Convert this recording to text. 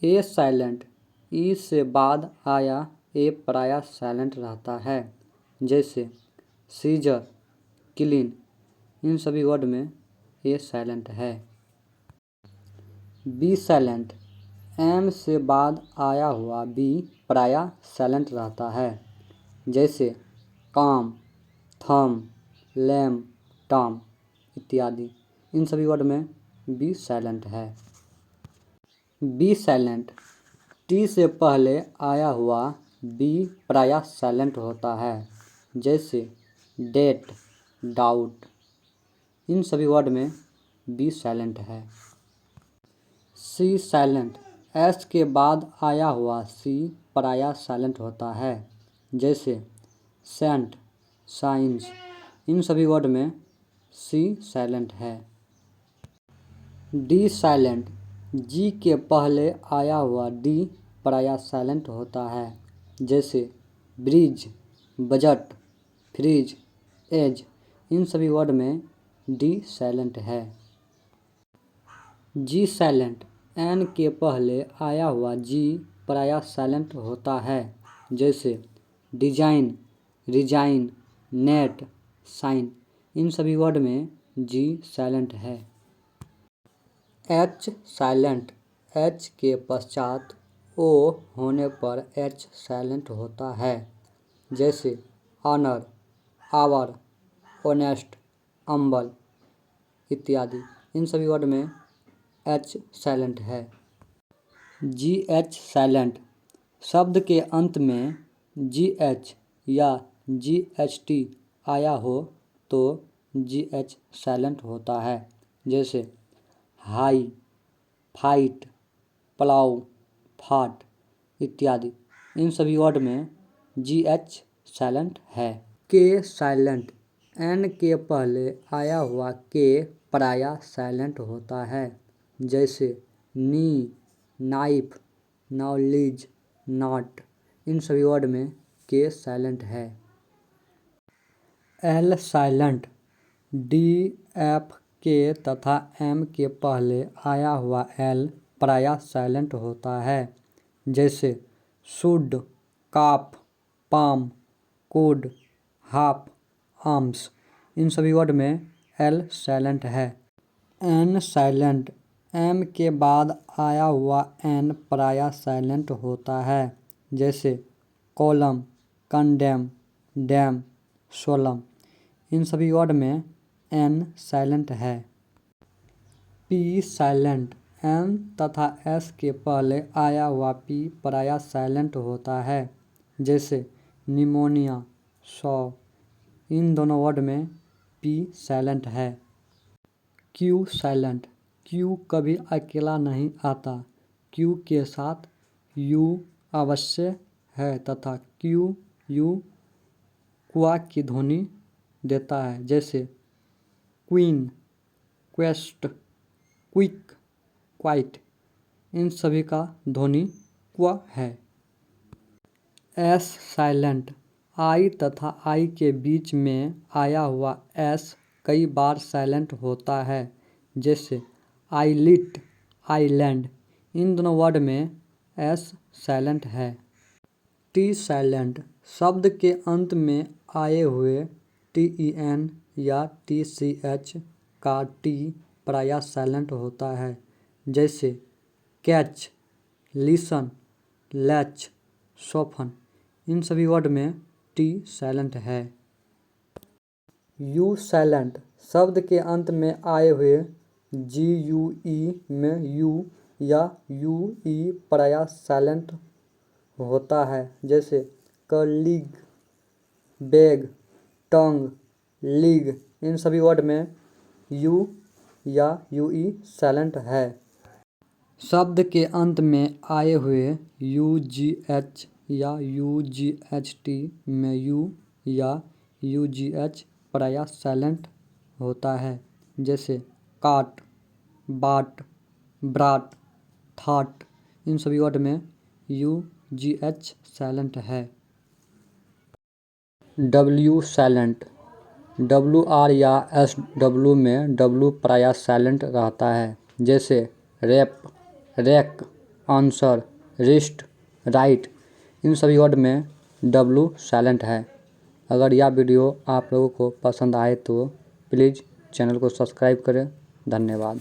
ए silent, ई से बाद आया ए प्रायः साइलेंट रहता है, जैसे सीजर, क्लीन, इन सभी वर्ड में ए साइलेंट है। बी साइलेंट, एम से बाद आया हुआ बी प्रायः साइलेंट रहता है, जैसे काम, थम, लैम, टॉम इत्यादि, इन सभी वर्ड में बी साइलेंट है। बी साइलेंट, टी से पहले आया हुआ बी प्रायः साइलेंट होता है, जैसे डेट, डाउट, इन सभी वर्ड में बी साइलेंट है। सी साइलेंट, एस के बाद आया हुआ सी प्रायः साइलेंट होता है, जैसे सेंट, साइंस, इन सभी वर्ड में सी साइलेंट है। डी साइलेंट, जी के पहले आया हुआ डी प्रायः साइलेंट होता है, जैसे ब्रिज, बजट, फ्रिज, एज, इन सभी वर्ड में डी साइलेंट है। जी साइलेंट, एन के पहले आया हुआ जी प्रायः साइलेंट होता है, जैसे डिजाइन, रिजाइन, नेट, साइन, इन सभी वर्ड में जी साइलेंट है। एच साइलेंट, एच के पश्चात ओ होने पर एच साइलेंट होता है, जैसे ऑनर, आवर, ऑनेस्ट, अम्बल इत्यादि, इन सभी वर्ड में एच साइलेंट है। जी एच साइलेंट, शब्द के अंत में जी एच या जी एच टी आया हो तो जी एच साइलेंट होता है, जैसे हाई, फाइट, प्लाउ, फाट इत्यादि, इन सभी वर्ड में जी एच साइलेंट है। के साइलेंट, एन के पहले आया हुआ के प्रायः साइलेंट होता है, जैसे नी, नाइफ, नॉलेज, नॉट, इन सभी वर्ड में के साइलेंट है। एल साइलेंट, डी, एफ, के तथा एम के पहले आया हुआ एल प्रायः साइलेंट होता है, जैसे should, calf, palm, could, half, alms, इन सभी वर्ड में एल साइलेंट है। एन साइलेंट, एम के बाद आया हुआ एन प्रायः साइलेंट होता है, जैसे कॉलम, कंडेम, डैम, सोलम, इन सभी वर्ड में एन साइलेंट है। पी साइलेंट, एन तथा एस के पहले आया हुआ पी प्रायः साइलेंट होता है, जैसे निमोनिया, सौ, इन दोनों वर्ड में पी साइलेंट है। क्यू साइलेंट, क्यू कभी अकेला नहीं आता, क्यू के साथ यू अवश्य है तथा क्यू यू क्वा की ध्वनि देता है, जैसे क्वीन, क्वेस्ट, क्विक, क्वाइट, इन सभी का ध्वनि क्वा है। एस साइलेंट, आई तथा आई के बीच में आया हुआ एस कई बार साइलेंट होता है, जैसे आईलिट, आइलैंड, इन दोनों वर्ड में एस साइलेंट है। टी साइलेंट, शब्द के अंत में आए हुए TEN या TCH का टी प्रायः साइलेंट होता है, जैसे कैच, लिसन, लैच, सोफन, इन सभी वर्ड में टी साइलेंट है। यू साइलेंट, शब्द के अंत में आए हुए GUE में यू या UE प्रायः साइलेंट होता है, जैसे कलीग, बैग, टंग, लीग, इन सभी वर्ड में यू या UE साइलेंट है। शब्द के अंत में आए हुए UGH या UGHT में यू या UGH प्रायः साइलेंट होता है, जैसे काट, बाट, ब्राट, थाट, इन सभी वर्ड में UGH साइलेंट है। W साइलेंट, WR या SW में W प्रायः साइलेंट रहता है, जैसे wrap, rack, answer, wrist, write, इन सभी वर्ड में W साइलेंट है। अगर यह वीडियो आप लोगों को पसंद आए तो प्लीज़ चैनल को सब्सक्राइब करें। धन्यवाद।